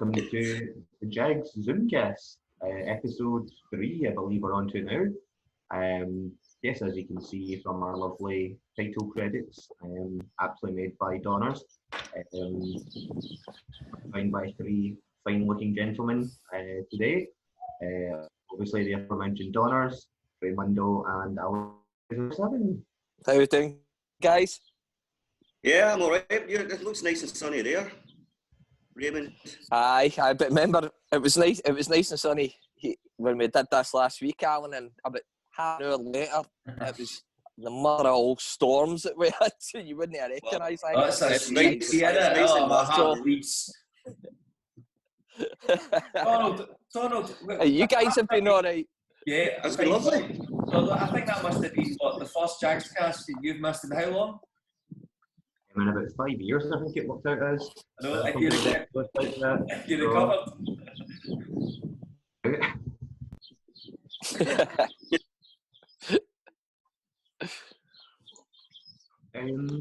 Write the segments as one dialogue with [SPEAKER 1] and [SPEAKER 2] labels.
[SPEAKER 1] welcome to the Jags Zoomcast, episode 3, I believe we're on to now. Yes, as you can see from our lovely title credits, aptly made by Donners, joined by 3 fine-looking gentlemen today. Obviously, the aforementioned Donners, Raymundo, and Alex 7.
[SPEAKER 2] How you doing, guys?
[SPEAKER 3] Yeah, I'm alright. It looks nice and sunny there, Raymond.
[SPEAKER 2] Aye, but remember, it was nice and sunny when we did this last week, Alan, and about half an hour later, it was the mother of all storms that we had, so you wouldn't have recognised it.
[SPEAKER 4] That's
[SPEAKER 3] It's
[SPEAKER 4] a
[SPEAKER 3] nice.
[SPEAKER 4] sweet. Oh, my heart bleeds. Donald,
[SPEAKER 2] You guys have been alright.
[SPEAKER 4] Yeah,
[SPEAKER 3] It's been lovely.
[SPEAKER 4] So I think that must have been the first JagsCast that you've missed in how long?
[SPEAKER 1] In about 5 years, I think it worked out as.
[SPEAKER 4] I know, if you recovered.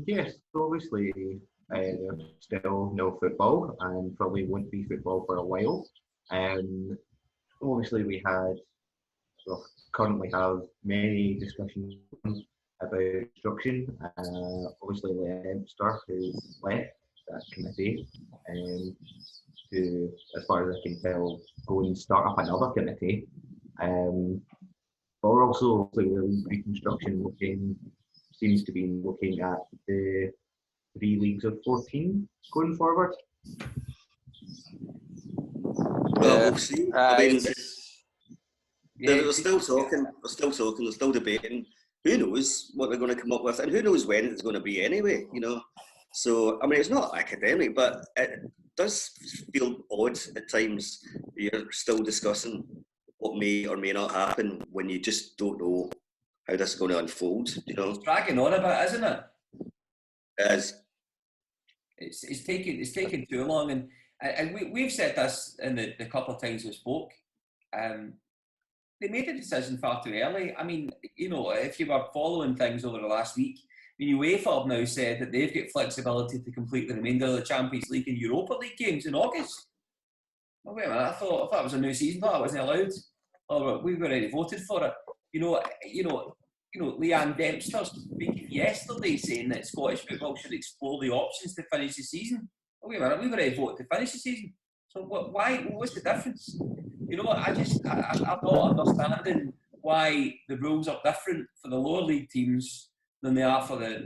[SPEAKER 1] Yes, so obviously there's still no football and probably won't be football for a while. Obviously currently have many discussions about instruction. Obviously Leah Hempster has left that committee to, as far as I can tell, go and start up another committee. But we're also the reconstruction seems to be looking at the 3 leagues of 14 going forward.
[SPEAKER 3] Well, we'll see. I mean, they're still talking, they're still debating. Who knows what they're going to come up with, and who knows when it's going to be anyway, So, I mean, it's not academic, but it does feel odd at times. You're still discussing what may or may not happen when you just don't know how this is going to unfold,
[SPEAKER 4] It's dragging on a bit, isn't it?
[SPEAKER 3] It is.
[SPEAKER 4] It's taking too long, and we've said this in the couple of times we spoke. They made a decision far too early. I mean, if you were following things over the last week, UEFA have now said that they've got flexibility to complete the remainder of the Champions League and Europa League games in August. Oh, wait a minute, I thought it was a new season, but I wasn't allowed. Oh, we've already voted for it. Leanne Dempster speaking yesterday saying that Scottish football should explore the options to finish the season. Oh, wait a minute, we've already voted to finish the season. So why? What's the difference? I'm not understanding why the rules are different for the lower league teams than they are for the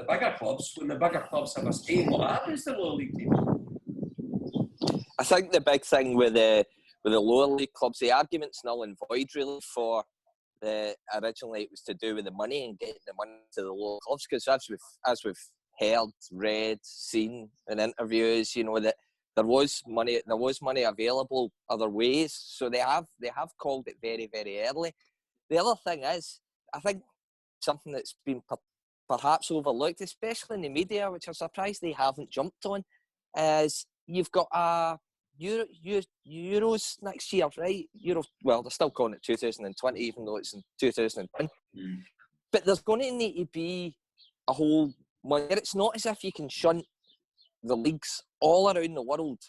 [SPEAKER 4] bigger clubs. When the bigger clubs have a say in what happens to the lower league teams.
[SPEAKER 2] I think the big thing with the lower league clubs, the argument's null and void really for originally it was to do with the money and getting the money to the lower clubs, because as we've heard, read, seen in interviews, that there was money available other ways, so they have called it very, very early. The other thing is, I think something that's been perhaps overlooked, especially in the media, which I'm surprised they haven't jumped on, is you've got Euros next year, right? Well, they're still calling it 2020, even though it's in 2010. But there's going to need to be a whole money. It's not as if you can shunt the leagues all around the world,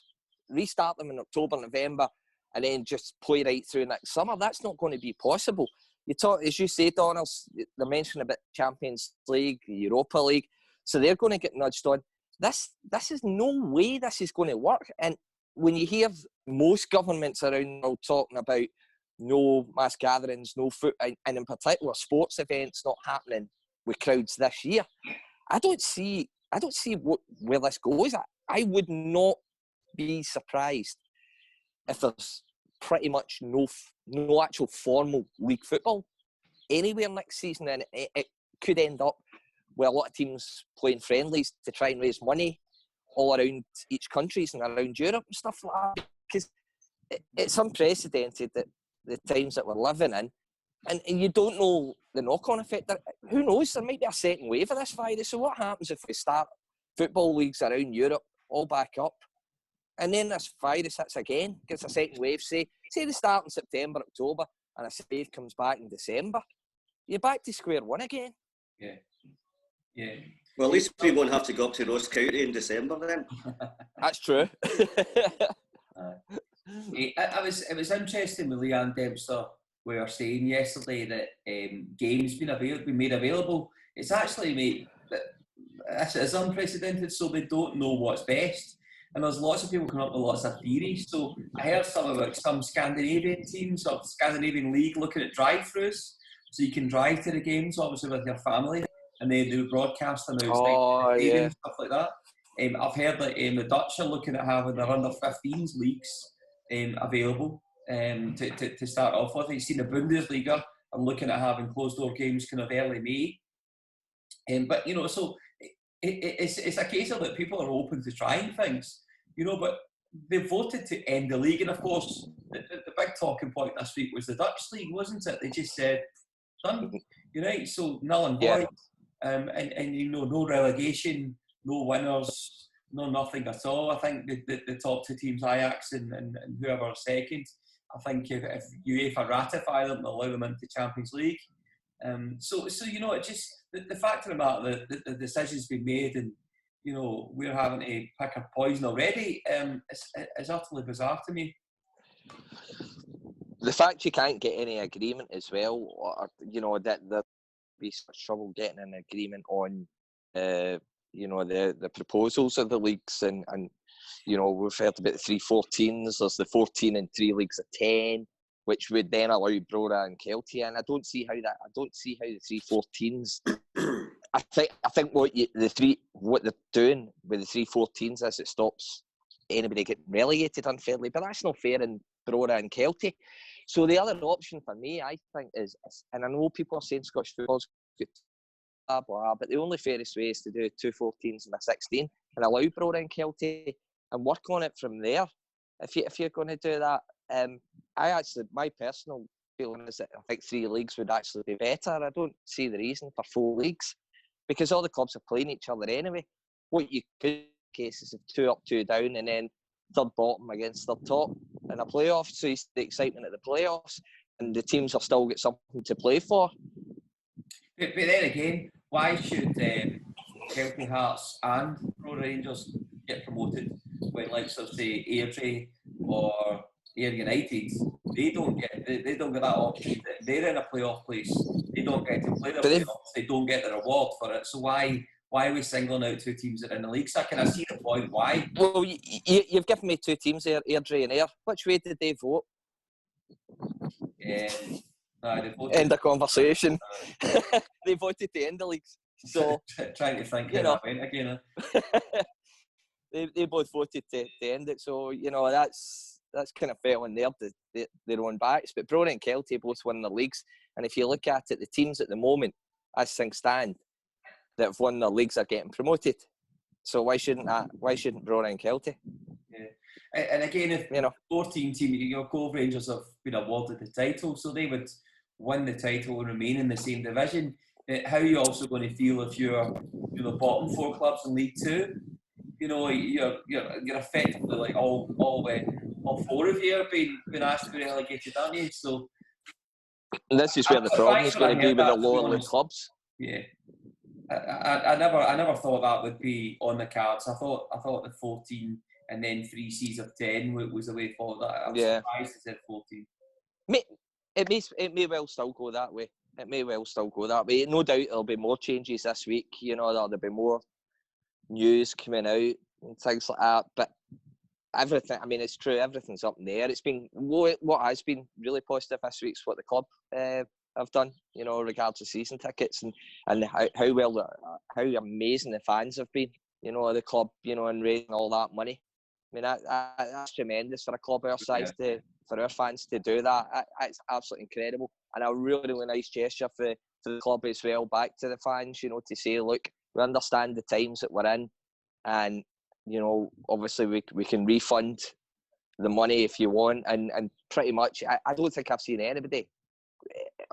[SPEAKER 2] restart them in October, November, and then just play right through next summer. That's not going to be possible. You talk, as you say, Donald, they're mentioning about Champions League, Europa League, so they're going to get nudged on. This is no way this is going to work. And when you hear most governments around the world talking about no mass gatherings, no foot, and in particular sports events not happening with crowds this year, I don't see where this goes. I would not be surprised if there's pretty much no actual formal league football anywhere next season, and it could end up with a lot of teams playing friendlies to try and raise money all around each countries and around Europe and stuff like that, because it's unprecedented that the times that we're living in, and you don't know the knock-on effect. Who knows, there might be a second wave of this virus. So what happens if we start football leagues around Europe all back up, and then this virus hits again, gets a second wave, say they start in September, October, and a wave comes back in December, you're back to square one again.
[SPEAKER 4] Yeah.
[SPEAKER 3] Well, at least we won't have to go up to Ross County in December then.
[SPEAKER 2] That's true.
[SPEAKER 4] It was interesting with Leanne Dempster. We were saying yesterday that games been made available. It's actually made it's unprecedented, so they don't know what's best. And there's lots of people coming up with lots of theories. So I heard some Scandinavian teams or Scandinavian league looking at drive-throughs, so you can drive to the games obviously with your family, and they do broadcast them outside and stuff like that. I've heard that the Dutch are looking at having their under-15s leagues available to start off with. You've seen the Bundesliga are looking at having closed-door games kind of early May. But, so it's a case of that people are open to trying things, but they voted to end the league. And, of course, the big talking point this week was the Dutch league, wasn't it? They just said, done, so null and void. And no relegation, no winners, no nothing at all. I think the top two teams, Ajax and whoever are second, I think if UEFA ratify them, they'll allow them into Champions League. So it just the fact of the matter that the decision's been made, and we're having to pick a poison already. Is utterly bizarre to me.
[SPEAKER 2] The fact you can't get any agreement as well, or that there be such trouble getting an agreement on the proposals of the leagues, and we've heard about the 3-14s. There's the 14 and 3 leagues of 10, which would then allow Brora and Kelty, and I don't see how the 3-14s. I think what they're doing with the 3-14s is it stops anybody getting relegated unfairly, but that's not fair in Brora and Kelty. So the other option for me, I think, is, and I know people are saying Scottish football's good, blah blah, but the only fairest way is to do 2 14s and a 16 and allow Brora and Kelty and work on it from there. If you're going to do that, my personal feeling is that I think 3 leagues would actually be better. I don't see the reason for 4 leagues because all the clubs are playing each other anyway. What you could cases of 2 up, 2 down, and then third bottom against third top in a playoff. So you see the excitement of the playoffs, and the teams have still got something to play for.
[SPEAKER 4] But then again, why should Kelty Hearts and Pro Rangers get promoted when, like, say, Airdrie or Ayr United, they don't get that option. They're in a playoff place. They don't get to play the playoffs. They don't get the reward for it. So why are we singling out 2 teams that are in the league? So I kind of see the point. Why?
[SPEAKER 2] Well, you've given me 2 teams there, Airdrie and Ayr. Which way did they vote?
[SPEAKER 4] They voted.
[SPEAKER 2] End of conversation. They voted to end the leagues. So
[SPEAKER 4] trying to think how that went again.
[SPEAKER 2] They both voted to end it. So that's kind of fell in their own backs. But Brora and Kelty both won the leagues, and if you look at it, the teams at the moment, as things stand, that have won their leagues are getting promoted. So why shouldn't Brora and Kelty?
[SPEAKER 4] Yeah. And again, if 14 team, Cove Rangers have been awarded the title, so they would win the title and remain in the same division. How are you also going to feel if you're the bottom 4 clubs in League 2? You're effectively like all 4 of you are being asked to be relegated, aren't you? So
[SPEAKER 2] this is where the problem is going to be with the lower league clubs.
[SPEAKER 4] Yeah. I never thought that would be on the cards. I thought the 14 and then 3 Cs of 10 was the way forward. I was surprised it said 14.
[SPEAKER 2] It may well still go that way. No doubt there'll be more changes this week. There'll be more news coming out and things like that. But everything, it's true. Everything's up in the air. It's been what has been really positive this week's what the club have done, regards to season tickets and how amazing the fans have been, the club, and raising all that money. That's tremendous for a club our size for our fans to do that. It's absolutely incredible, and a really, really nice gesture for the club as well, back to the fans, to say, look, we understand the times that we're in, and obviously we can refund the money if you want, and pretty much I don't think I've seen anybody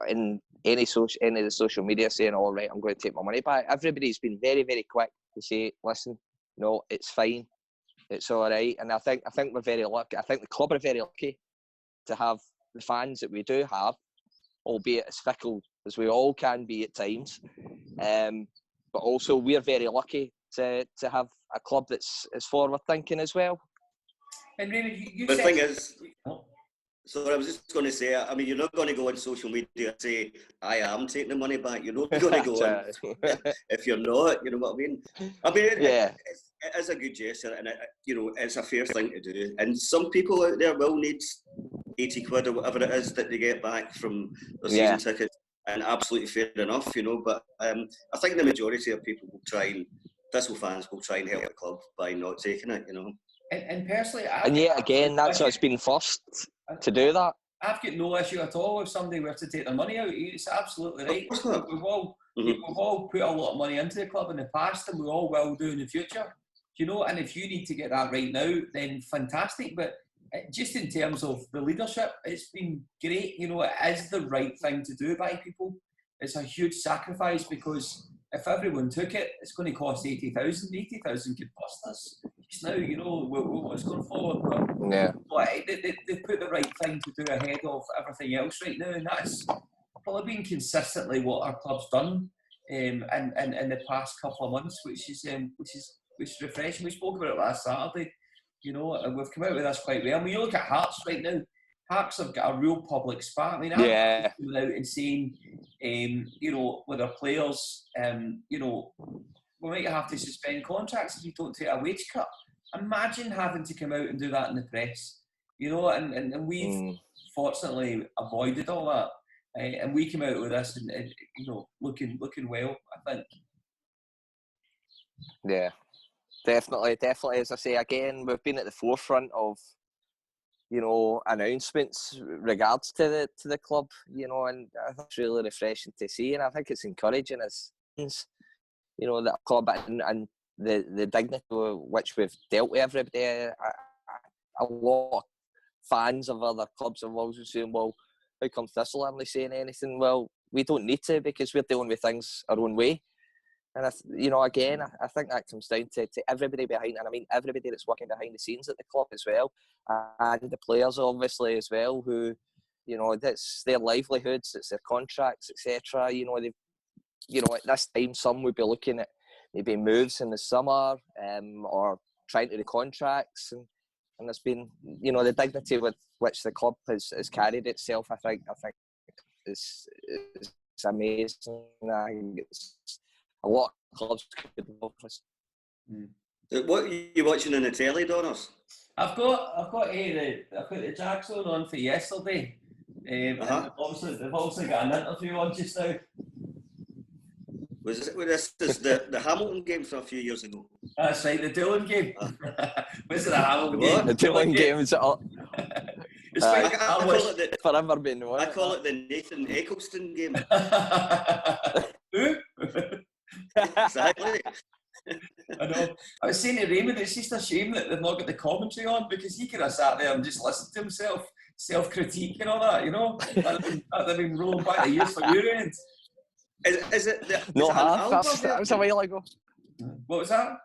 [SPEAKER 2] in any of the social media saying, all right, I'm going to take my money back. Everybody's been very, very quick to say, listen, no, it's fine, it's all right. And I think we're very lucky. I think the club are very lucky to have the fans that we do have, albeit as fickle as we all can be at times. But also we're very lucky to have a club that's forward thinking as well.
[SPEAKER 4] And Raymond, you
[SPEAKER 3] But
[SPEAKER 4] said...
[SPEAKER 3] the thing is, so I was just going to say, I mean, you're not going to go on social media and say, I am taking the money back. You're not going to go on if you're not, you know what I mean? It is a good gesture, and it's a fair thing to do. And some people out there will need 80 quid or whatever it is that they get back from their season tickets, and absolutely fair enough, but I think the majority of people will try and, Thistle fans will try and help the club by not taking it,
[SPEAKER 4] And personally,
[SPEAKER 2] that's what's been first to do that.
[SPEAKER 4] I've got no issue at all if somebody were to take their money out. It's absolutely right. We've all put a lot of money into the club in the past, and we all will do in the future. And if you need to get that right now, then fantastic. But just in terms of the leadership, it's been great. It is the right thing to do by people. It's a huge sacrifice, because if everyone took it, it's going to cost 80,000. 80,000 could bust us. Just now, what's going forward.
[SPEAKER 2] Yeah.
[SPEAKER 4] But they put the right thing to do ahead of everything else right now, and that's probably been consistently what our club's done in the past couple of months, which is refreshing. We spoke about it last Saturday, and we've come out with this quite well. I mean, you look at Hearts right now. Hearts have got a real public spat. I mean, coming out and saying, with their players, we might have to suspend contracts if you don't take a wage cut. Imagine having to come out and do that in the press, and we've fortunately avoided all that, and we came out with this and looking well, I think.
[SPEAKER 2] Yeah, definitely. As I say again, we've been at the forefront of announcements regards to the club, and I think it's really refreshing to see, and I think it's encouraging as that club and the dignity with which we've dealt with everybody. A lot of fans of other clubs have always been saying, well, how come Thistle aren't saying anything? Well, we don't need to, because we're dealing with things our own way. And, again, I think that comes down to everybody behind, and I mean everybody that's working behind the scenes at the club as well, and the players obviously as well, who, that's their livelihoods, it's their contracts, etc. At this time, some would be looking at maybe moves in the summer, or trying to do contracts, and there's been, the dignity with which the club has carried itself. I think is amazing. I think it's a lot of clubs could love us.
[SPEAKER 3] What are you watching on the telly, Donners?
[SPEAKER 4] I've got the Jags on for yesterday. And they've also got an interview on just now.
[SPEAKER 3] This is the Hamilton game from a few years ago?
[SPEAKER 4] That's right, the Dillon game. Was it the Hamilton game?
[SPEAKER 2] The Dillon game is up.
[SPEAKER 3] Forever been one. I call it the Nathan Eccleston game.
[SPEAKER 4] Who?
[SPEAKER 3] Exactly.
[SPEAKER 4] I know. I was saying to Raymond, it's just a shame that they've not got the commentary on, because he could have sat there and just listened to himself, self-critique and all that, That'd have been rolling back the years for your end.
[SPEAKER 3] Is it
[SPEAKER 2] not half? That was a while ago.
[SPEAKER 4] What was that?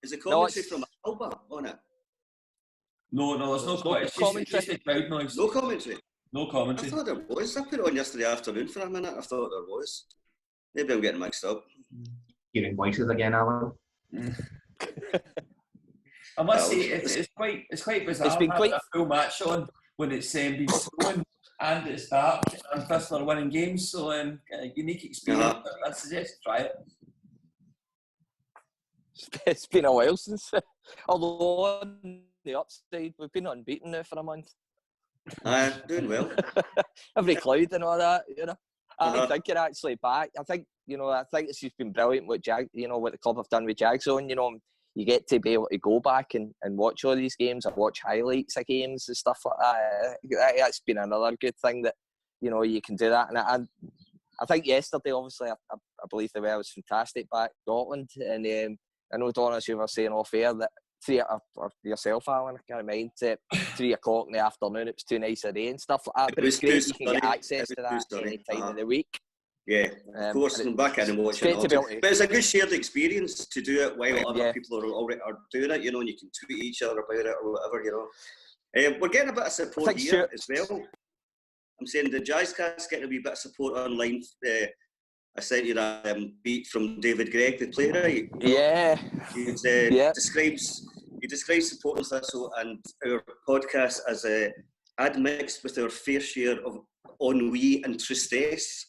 [SPEAKER 3] Is the commentary from Alba on it?
[SPEAKER 4] No, there's no commentary. It's just the crowd noise.
[SPEAKER 3] No commentary?
[SPEAKER 4] No commentary.
[SPEAKER 3] I thought there was. I put it on yesterday afternoon for a minute. I thought there was. Maybe I'm getting mixed up.
[SPEAKER 1] Hearing voices again, Alan.
[SPEAKER 4] I must say, it's quite bizarre.
[SPEAKER 2] It's been quite
[SPEAKER 4] a full match on when it's been stolen and it's dark and Thistle are winning games. So unique experience. I suggest try it.
[SPEAKER 2] It's been a while since. Although on the upside, we've been unbeaten now for a month.
[SPEAKER 3] Doing well.
[SPEAKER 2] Every cloud and all that, I think you're actually back. I think it's just been brilliant what what the club have done with Jags on. You get to be able to go back and watch all these games or watch highlights of games and stuff like that. That's been another good thing that you can do that. And I think yesterday, obviously, I believe the weather was fantastic back in Scotland. And I know, Donna, as you were saying off air, that or yourself, Alan, I can't mind, 3 o'clock in the afternoon, it was too nice a day and stuff like that. But it's great you can get access to that any time of the week.
[SPEAKER 3] Yeah, of course, I'm back in and watching it. But it's a good shared experience to do it while other people are doing it, and you can tweet each other about it or whatever, We're getting a bit of support here as well. I'm saying the JagsCast getting a wee bit of support online. I sent you that beat from David Gregg, the playwright.
[SPEAKER 2] Yeah.
[SPEAKER 3] He describes he describes supporting Thistle and our podcast as admixed with our fair share of ennui and tristesse.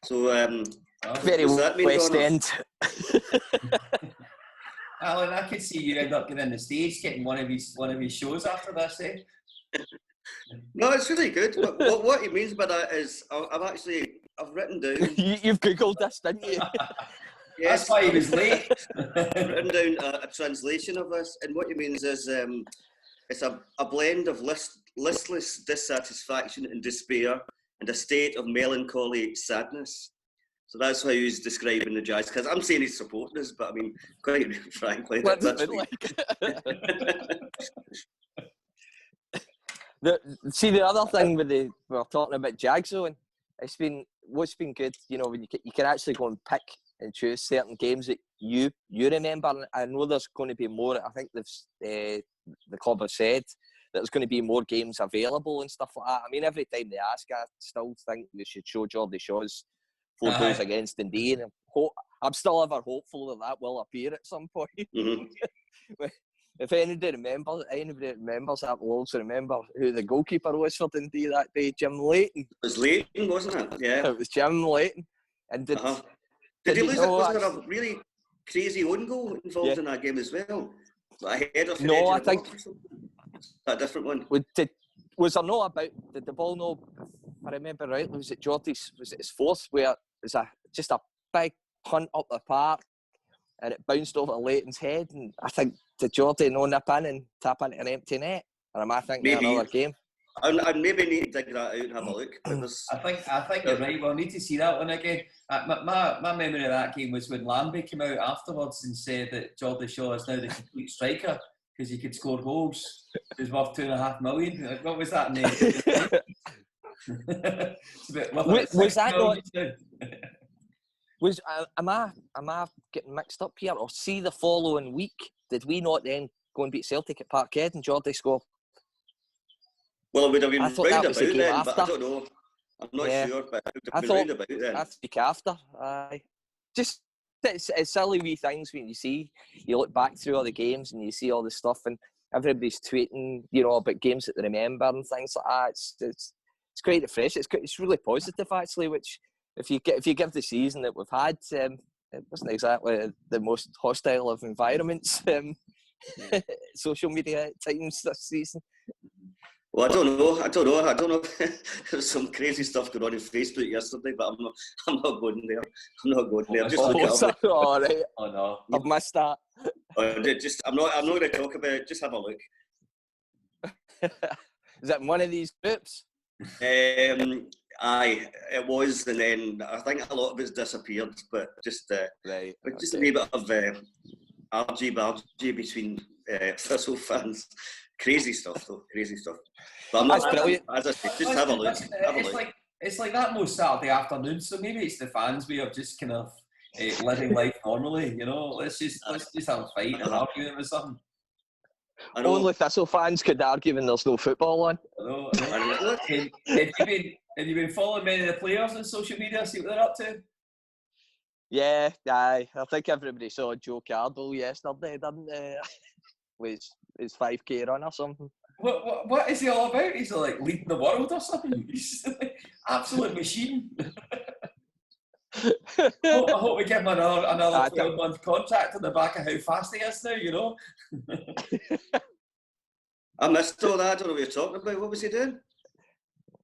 [SPEAKER 3] So,
[SPEAKER 2] very West End.
[SPEAKER 4] Alan, I could see you end up getting in the stage, getting one of his shows after this, eh?
[SPEAKER 3] No, it's really good. What he means by that is, I've written down.
[SPEAKER 2] You've googled this, didn't you?
[SPEAKER 3] Yes,
[SPEAKER 4] that's why he was late.
[SPEAKER 3] I've written down a translation of this, and what he means is, it's a blend of listless dissatisfaction and despair, and a state of melancholy sadness. So that's how he's describing the Jags. Because I'm saying he's supporting us, but I mean, quite frankly,
[SPEAKER 2] What
[SPEAKER 3] that's
[SPEAKER 2] does it like? See, the other thing we're talking about Jags though, and what's been good, you know, when you can actually go and pick and choose certain games that you remember. And I know there's going to be more. I think the club have said that there's going to be more games available and stuff like that. I mean, every time they ask, I still think they should show Geordie Shaw's 4 goals against Dundee, and I'm still ever hopeful that will appear at some point.
[SPEAKER 3] Mm-hmm.
[SPEAKER 2] If anybody remembers that, will also remember who the goalkeeper was for Dundee that day, Jim Leighton.
[SPEAKER 3] It was Leighton, wasn't it? Yeah.
[SPEAKER 2] It was Jim Leighton. And did
[SPEAKER 3] he lose it? Was there a really crazy own goal involved in that game as well? Like a header from
[SPEAKER 2] no, I think
[SPEAKER 3] a different one.
[SPEAKER 2] Was there not about, did the ball no, if I remember rightly, was it Geordie's, was it his fourth, where it was just a big punt up the park and it bounced over Leighton's head, and I think did Geordie no nip in and tap into an empty net? Or am I thinking of another game?
[SPEAKER 3] I maybe need to dig that out and have a look.
[SPEAKER 4] I think you're right. We'll need to see that one again. My memory of that game was when Lambie came out afterwards and said that Geordie Shaw is now the complete striker because he could score goals. He was worth $2.5 million. What was that name?
[SPEAKER 2] Was that not? Am I getting mixed up here? Or see, the following week, did we not then go and beat Celtic at Parkhead and Geordie scored?
[SPEAKER 3] Well, it would have been round about then,
[SPEAKER 2] after.
[SPEAKER 3] but I don't know. I'm not sure, but it would have been round about then.
[SPEAKER 2] That's the week after. Just it's silly wee things when you look back through all the games and you see all the stuff, and everybody's tweeting, you know, about games that they remember and things like that. It's quite refreshing. It's really positive actually. Which if you give the season that we've had, it wasn't exactly the most hostile of environments. Social media at times this season.
[SPEAKER 3] Well, I don't know. There's some crazy stuff going on Facebook yesterday, but I'm not going there. Just look it up.
[SPEAKER 2] All right.
[SPEAKER 4] Oh no,
[SPEAKER 2] I've missed that.
[SPEAKER 3] I'm not going to talk about it. Just have a look.
[SPEAKER 2] Is it in one of these groups?
[SPEAKER 3] Aye, it was, and then I think a lot of it's disappeared. But just a wee bit of argy-bargy between Thistle fans. Crazy stuff, though. Crazy stuff. But I'm not,
[SPEAKER 2] brilliant.
[SPEAKER 3] As I said, just have a look.
[SPEAKER 4] It's like that most Saturday afternoon. So maybe it's the fans way of just kind of living life normally. You know, let's just have a fight and argue with something.
[SPEAKER 2] Only Thistle fans could argue when there's no football on.
[SPEAKER 4] I know. Have you been following many of the players on social media? See what they're up to?
[SPEAKER 2] Yeah, aye. I think everybody saw Joe Cardle yesterday, didn't they? With his 5K run or something.
[SPEAKER 4] What is he all about? He's like leading the world or something. He's like absolute machine. I hope we give him another 12-month contract on the back of how fast he is now, you know.
[SPEAKER 3] I missed all that. I don't know what you're talking about. What was he doing?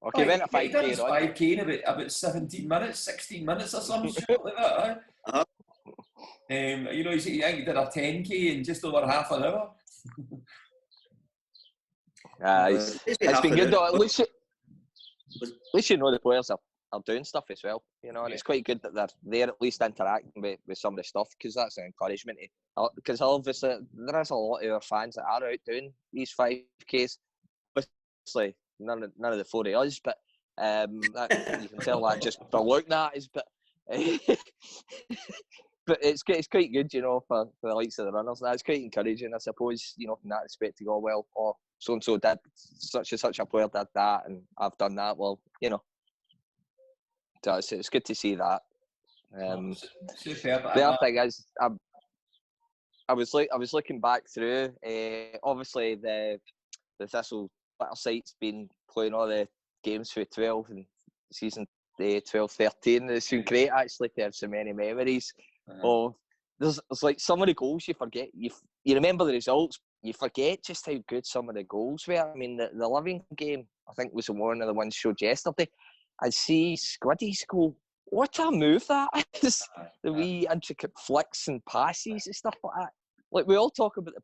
[SPEAKER 2] Okay, went a 5K run.
[SPEAKER 4] 5K in about 17 minutes, 16 minutes or something like that.
[SPEAKER 3] Uh-huh.
[SPEAKER 4] You know, I think he did a 10K in just over half an hour.
[SPEAKER 2] It's been good though. At least you know the players are doing stuff as well, you know, and it's quite good that they're there at least interacting with some of the stuff, because that's an encouragement. Because obviously there is a lot of our fans that are out doing these 5Ks. Obviously none of the 4 of us, but you can tell that just by looking at us. But it's quite good, you know, for the likes of the runners. That's quite encouraging, I suppose, you know, in that respect, to go, well, oh, so-and-so did, such and such a player did that, and I've done that. Well, you know, so it's good to see that.
[SPEAKER 4] Superb.
[SPEAKER 2] The other thing is, I was looking back through. Obviously, the Thistle Twitter site's been playing all the games for 12 and season 12-13. It's been great actually to have so many memories of. There's like some of the goals you forget. You remember the results, you forget just how good some of the goals were. I mean, the Living game, I think, was one of the ones showed yesterday. I see Squiddy's goal. What a move that is! The wee intricate flicks and passes and stuff like that. Like, we all talk about the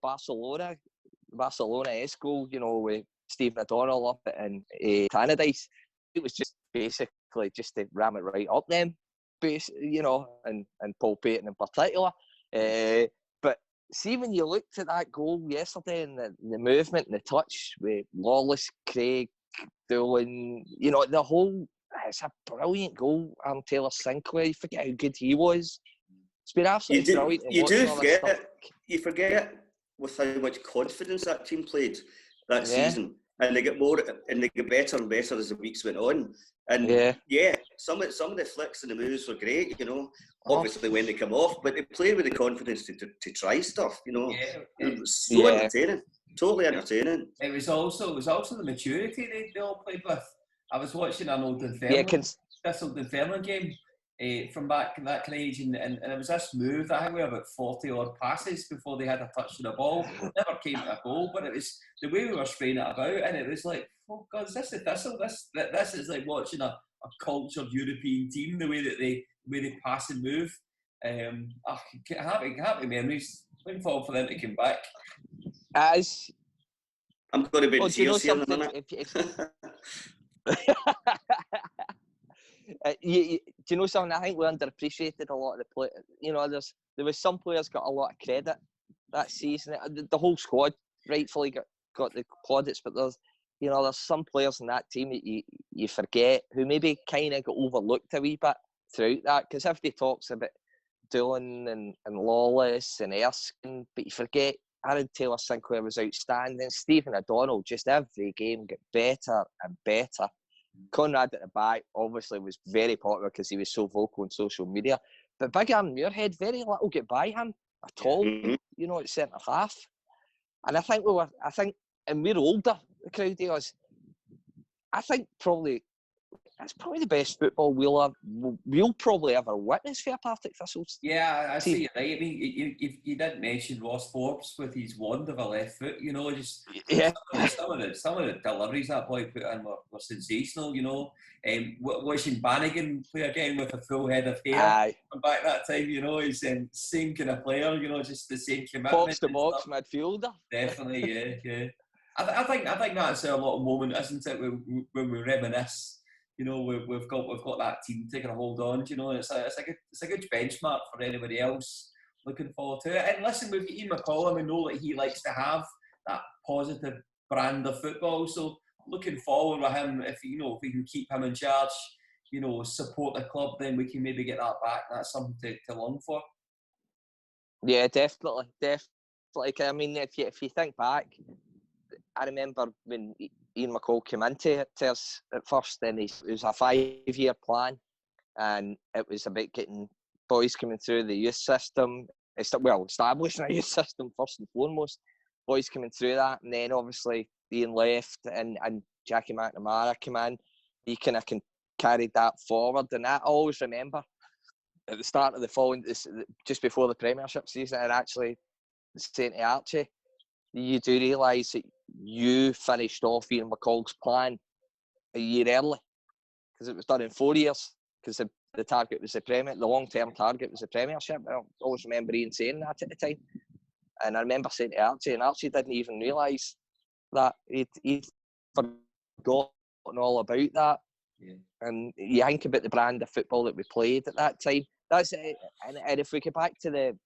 [SPEAKER 2] Barcelona-esque goal, you know, with Stephen O'Donnell up it and Tannadice. It was just basically just to ram it right up them, you know, and Paul Payton in particular. But see, when you looked at that goal yesterday and the movement and the touch with Lawless, Craig, Doolan, you know, the whole, it's a brilliant goal. Taylor Sinclair, you forget how good he was. It's been absolutely brilliant.
[SPEAKER 3] You forget with how much confidence that team played that season, and they get better and better as the weeks went on. And some of the flicks and the moves were great, you know. Obviously when they come off, but they play with the confidence to try stuff, you know. It was so entertaining, totally entertaining.
[SPEAKER 4] It was also the maturity they all played with. I was watching an old Dunfermline game from back in that kind of age, and it was this move. I think we had about 40 odd passes before they had a touch of the ball. Never came to a goal, but it was the way we were spraying it about, and it was like, oh God, is this the Thistle? This is like watching a cultured European team. The way they pass and move. Happy memories. Looking forward for them to come back.
[SPEAKER 3] I'm going to be tears here in a minute.
[SPEAKER 2] Do you know something? I think we underappreciated a lot of the play. You know, there was some players got a lot of credit that season. The whole squad rightfully got the plaudits, but there's some players in that team that you forget who maybe kind of got overlooked a wee bit throughout that. Because everybody talks about Doolan and Lawless and Erskine, but you forget Aaron Taylor Sinclair was outstanding. Stephen O'Donnell, just every game got better and better. Conrad at the back obviously was very popular because he was so vocal on social media. But Big Aaron Muirhead, very little get by him at all, you know, at centre half. And I think and we're older, the crowd of us. I think that's probably the best football we'll probably ever witness for a Partick Thistles.
[SPEAKER 4] Yeah, I see you right. I mean, you didn't mention Ross Forbes with his wand of a left foot, you know, just some of the deliveries that boy put in were sensational, you know. Watching Bannigan play again with a full head of hair back that time, you know, he's the same kind of player, you know, just the same commitment.
[SPEAKER 2] Box to box midfielder.
[SPEAKER 4] Definitely, yeah. I think that's a lot of moment, isn't it, when we reminisce. You know, we've got that team taking a hold on. You know, it's a good benchmark for anybody else looking forward to it. And listen, we've got Ian McCollum. We know that he likes to have that positive brand of football. So looking forward with him, if we can keep him in charge, you know, support the club, then we can maybe get that back. That's something to long for.
[SPEAKER 2] Yeah, definitely. I mean, if you think back, I remember when Ian McCall came into us at first, and it was a 5-year plan, and it was about getting boys coming through the youth system, establishing a youth system first and foremost, boys coming through that, and then obviously Ian left and Jackie McNamara came in. He kind of carried that forward, and I always remember at the start of the following, just before the Premiership season, and actually saying to Archie, you do realise that you finished off Ian McCall's plan a year early because it was done in 4 years, because the target was the long-term target was the Premiership. I always remember Ian saying that at the time, and I remember saying to Archie, and Archie didn't even realise that he'd forgotten all about that. Yeah. And you think about the brand of football that we played at that time. That's it. And if we get back to the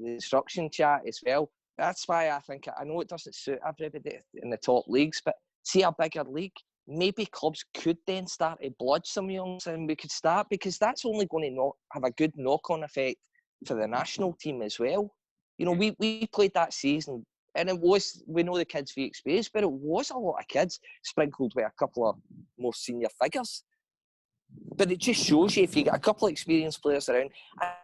[SPEAKER 2] instruction chat as well, that's why I know it doesn't suit everybody in the top leagues, but see a bigger league, maybe clubs could then start to blood some youngs, and we could start, because that's only going to have a good knock-on effect for the national team as well. You know, we played that season, and it was, we know the kids' free experience, but it was a lot of kids sprinkled with a couple of more senior figures. But it just shows you, if you get a couple of experienced players around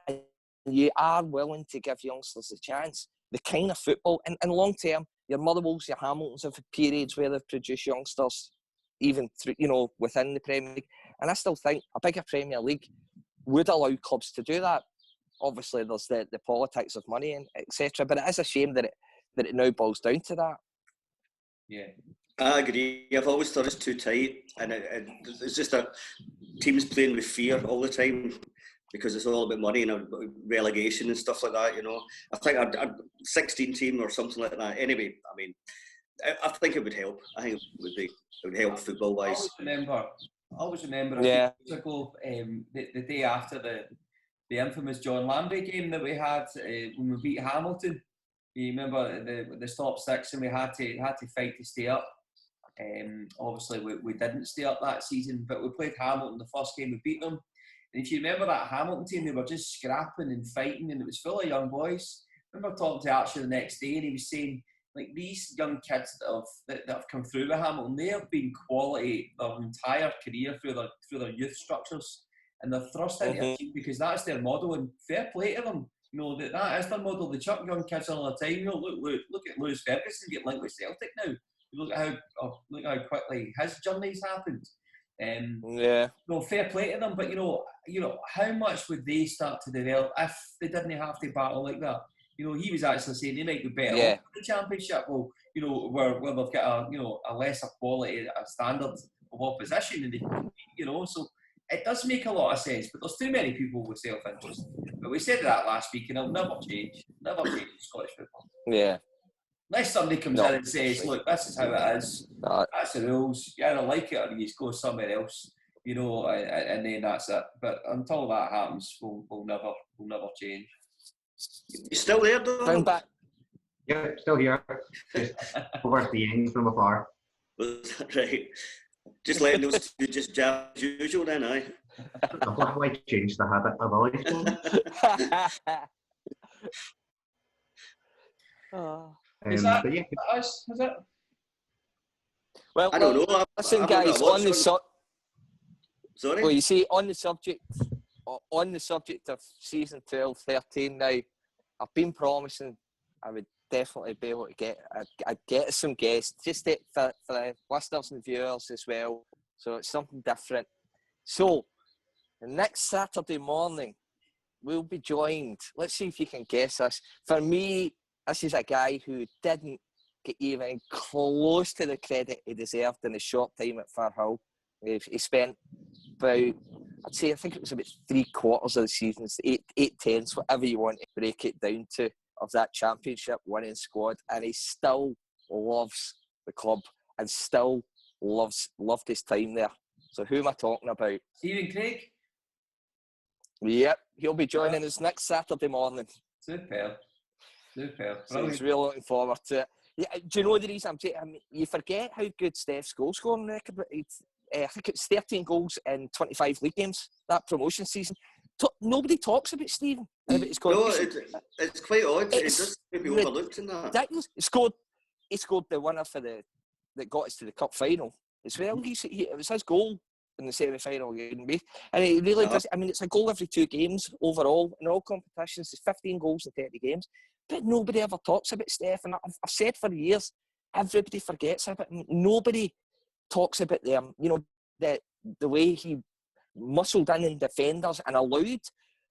[SPEAKER 2] and you are willing to give youngsters a chance, the kind of football, and long term, your Motherwells, your Hamiltons have had periods where they've produced youngsters, even through, within the Premier League. And I still think a bigger Premier League would allow clubs to do that. Obviously, there's the politics of money and etc. But it is a shame that it now boils down to that.
[SPEAKER 3] Yeah, I agree. I've always thought it's too tight, and it's just that teams playing with fear all the time because it's all about money and relegation and stuff like that. I think a 16 team or something like that. Anyway, I mean, I think it would help. I think it would help football wise.
[SPEAKER 4] I always remember a few years ago, the day after the infamous John Lambie game that we had when we beat Hamilton. You remember the top six, and we had to fight to stay up. Obviously, we didn't stay up that season, but we played Hamilton the first game. We beat them. And if you remember that Hamilton team, they were just scrapping and fighting, and it was full of young boys. I remember talking to Archie the next day, and he was saying, like, these young kids that have come through with Hamilton, they have been quality their entire career through their youth structures, and they're thrust into a team because that's their model, and fair play to them. That is their model. They chuck young kids all the time. Look at Lewis Ferguson get linked with Celtic now. Look at how quickly his journey's happened. Fair play to them. But how much would they start to develop if they didn't have to battle like that? He was actually saying they might be better off in the Championship. Well, where they've got a lesser quality, a standard of opposition, and they, so it does make a lot of sense. But there's too many people with self-interest. But we said that last week, and it'll never change. Never change in Scottish football.
[SPEAKER 2] Yeah.
[SPEAKER 4] Unless somebody comes in and says, "Look, this is how it is. That's the rules. You either like it or you go somewhere else." And then that's it. But until that happens, we'll never change.
[SPEAKER 3] You still there, though?
[SPEAKER 2] Bring back.
[SPEAKER 1] Yeah, still here. Just over the end from afar.
[SPEAKER 3] Was that right? Just letting those two just jab as usual then, aye?
[SPEAKER 1] I've definitely changed the habit I've always done.
[SPEAKER 4] Is that us? Is it?
[SPEAKER 2] Well,
[SPEAKER 3] I don't know.
[SPEAKER 2] Listen, guys, on the
[SPEAKER 3] Sorry?
[SPEAKER 2] Well, you see, on the subject of season 12-13 now, I've been promising I would definitely be able to I'd get some guests, just for the listeners and viewers as well. So it's something different. So, the next Saturday morning, we'll be joined. Let's see if you can guess this. For me, this is a guy who didn't get even close to the credit he deserved in his short time at Firhill. He spent about, I think it was about 3/4 of the season, 8/10, whatever you want to break it down to, of that championship winning squad, and he still loves the club and still loved his time there. So who am I talking about?
[SPEAKER 4] Stephen Craig?
[SPEAKER 2] Yep, he'll be joining us next Saturday morning.
[SPEAKER 4] Superb.
[SPEAKER 2] So he's really looking forward to it. Yeah, do you know the reason you forget how good Steph's goal scoring record? I think it's 13 goals in 25 league games that promotion season. Nobody talks about Stephen.
[SPEAKER 3] It's quite odd. It does be overlooked in that.
[SPEAKER 2] Ridiculous. He scored the winner that got us to the cup final as well. It was his goal in the semi-final and it really does. I mean, it's a goal every 2 games overall in all competitions. It's 15 goals in 30 games, but nobody ever talks about Steph. And I've said for years, everybody forgets about him. Nobody talks about them. The way he muscled in defenders and allowed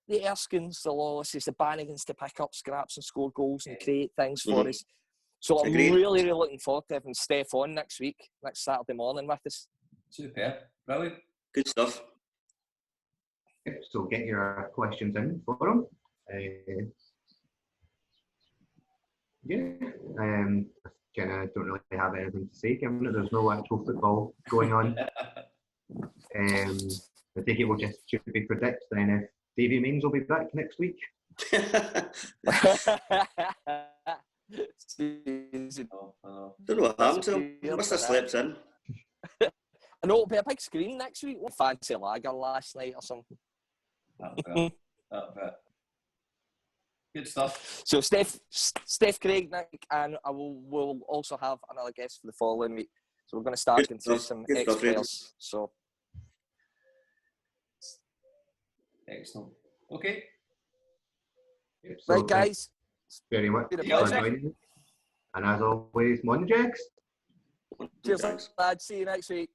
[SPEAKER 2] the Erskines, the Lawlesses, the Bannigans to pick up scraps and score goals and create things for us. So I'm really, really looking forward to having Steph on next Saturday morning with us.
[SPEAKER 4] Superb. Brilliant.
[SPEAKER 3] Good stuff.
[SPEAKER 1] So get your questions in for him. Kind of don't really have anything to say, given that there's no actual football going on. I think it will just should be predict then if Davy Means will be back next week.
[SPEAKER 3] Don't know what happened to him. Must have slept in.
[SPEAKER 2] I know it'll be a big screen next week. What fancy lager last night or something.
[SPEAKER 4] That'll be. Good stuff.
[SPEAKER 2] So Steph Craig, Nick, and we'll also have another guest for the following week. So we're going to start going through some ex-players. So
[SPEAKER 4] excellent. Okay.
[SPEAKER 2] Right, guys.
[SPEAKER 1] very much
[SPEAKER 2] Been a
[SPEAKER 1] for
[SPEAKER 2] pleasure.
[SPEAKER 1] joining us. And as always, Mon Jags.
[SPEAKER 2] Cheers, lads. See you next week.